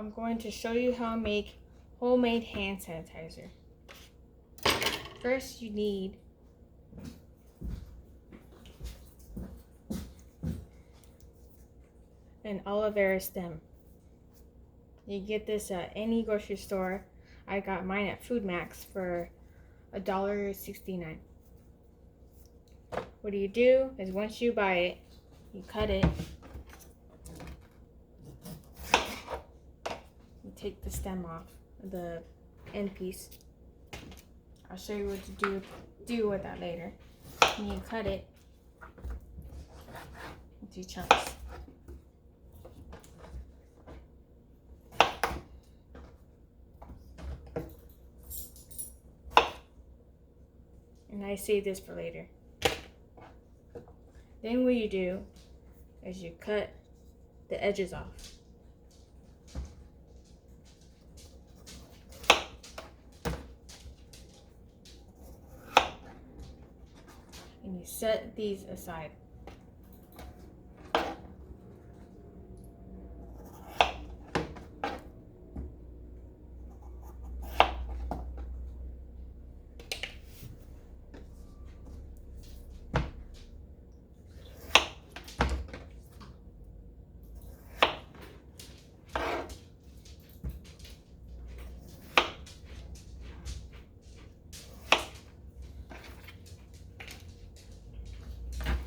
I'm going to show you how to make homemade hand sanitizer. First, you need an aloe vera stem. You get this at any grocery store. I got mine at Food Max for $1.69. What you do is once you buy it, you cut it. You take the stem off, the end piece. I'll show you what to do with that later. And you cut it into chunks. And I save this for later. Then what you do is you cut the edges off. And you set these aside.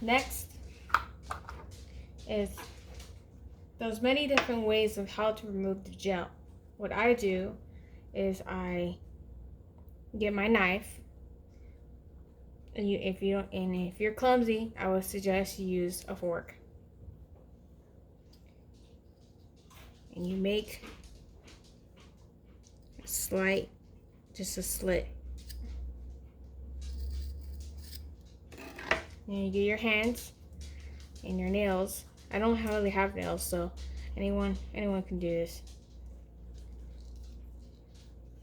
Next is there's many different ways of how to remove the gel. What I do is I get my knife, and if you're clumsy, I would suggest you use a fork. And you make just a slit. And you get your hands and your nails. I don't really have nails, so anyone can do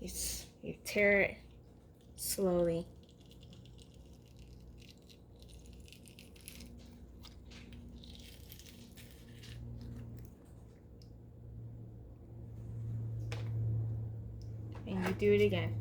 this. You tear it slowly. And you do it again.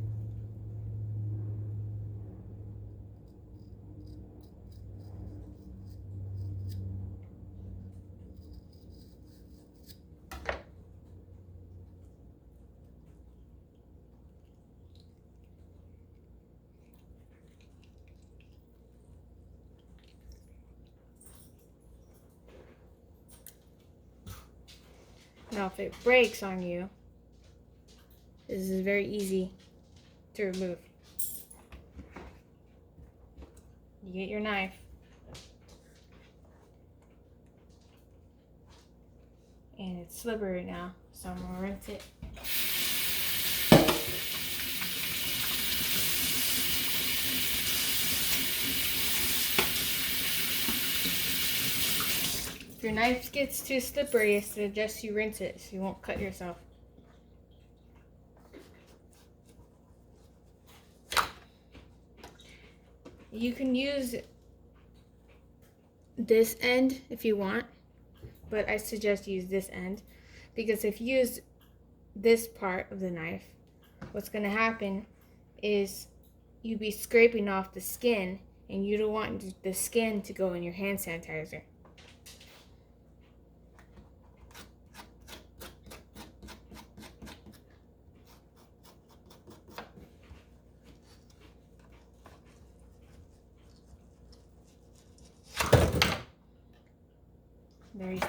Now, if it breaks on you, this is very easy to remove. You get your knife, and it's slippery now, so I'm gonna rinse it. If your knife gets too slippery, I suggest you rinse it so you won't cut yourself. You can use this end if you want, but I suggest you use this end, because if you use this part of the knife, what's going to happen is you'll be scraping off the skin, and you don't want the skin to go in your hand sanitizer.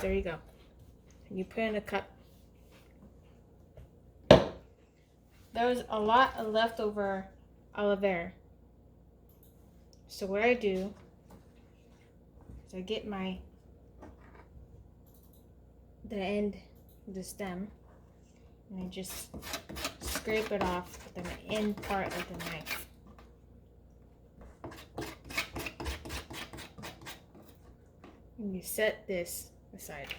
There you go. You put in a cup. There was a lot of leftover aloe vera. So what I do is I get the end of the stem, and I just scrape it off with the end part of the knife. And you set this aside.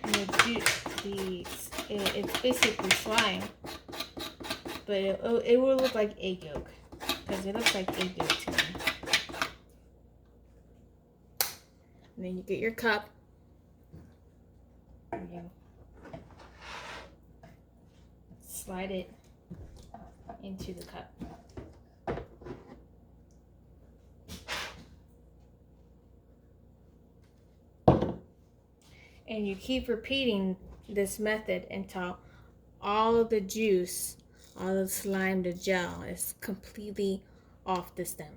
And it's basically slime, but it will look like egg yolk, because it looks like egg yolk to me. And then you get your cup. And you slide it into the cup. And you keep repeating this method until all the juice, all the slime, the gel is completely off the stem.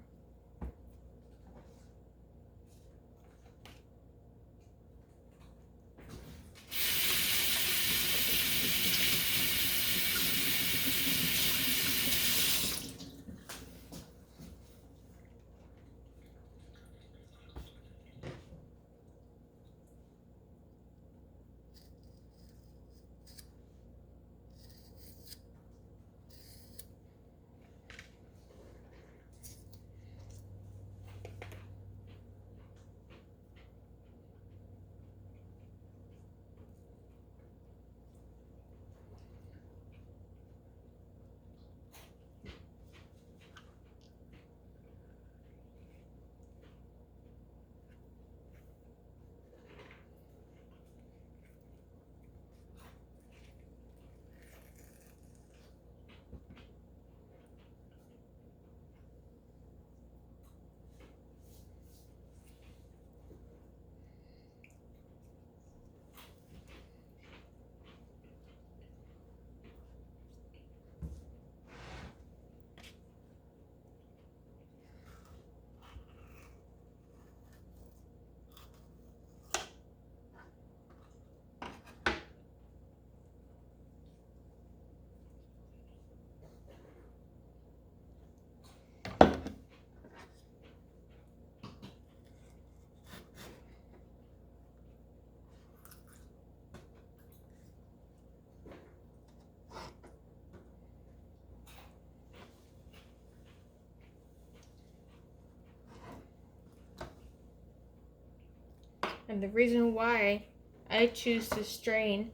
And the reason why I choose to strain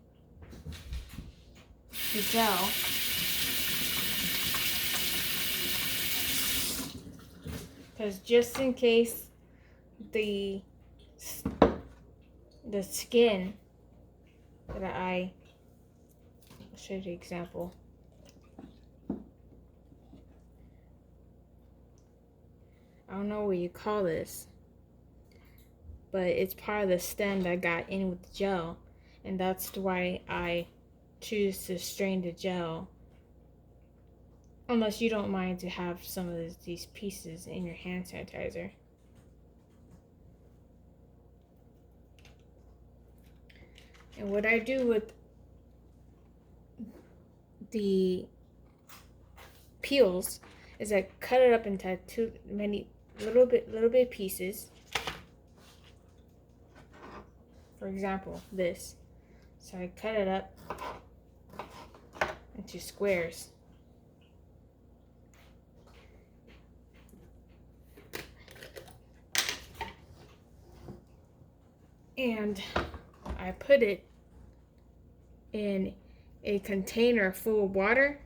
the gel because just in case the skin that I'll show you the example. I don't know what you call this, but it's part of the stem that got in with the gel, and that's why I choose to strain the gel, unless you don't mind to have some of these pieces in your hand sanitizer. And what I do with the peels is I cut it up into little bit pieces. For example, this. So I cut it up into squares. And I put it in a container full of water,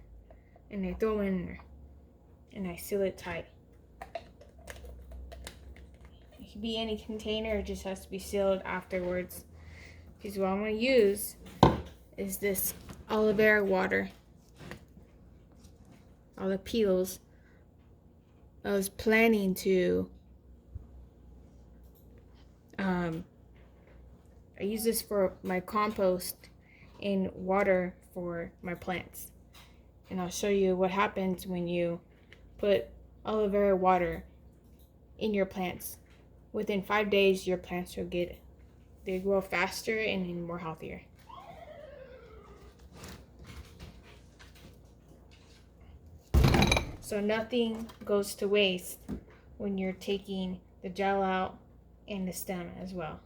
and I throw it in there, and I seal it tight. It could be any container, it just has to be sealed afterwards. Because what I'm going to use is this aloe vera water. All the peels. I was planning to I use this for my compost and water for my plants. And I'll show you what happens when you put aloe vera water in your plants. Within 5 days, your plants will they grow faster and more healthier. So nothing goes to waste when you're taking the gel out and the stem as well.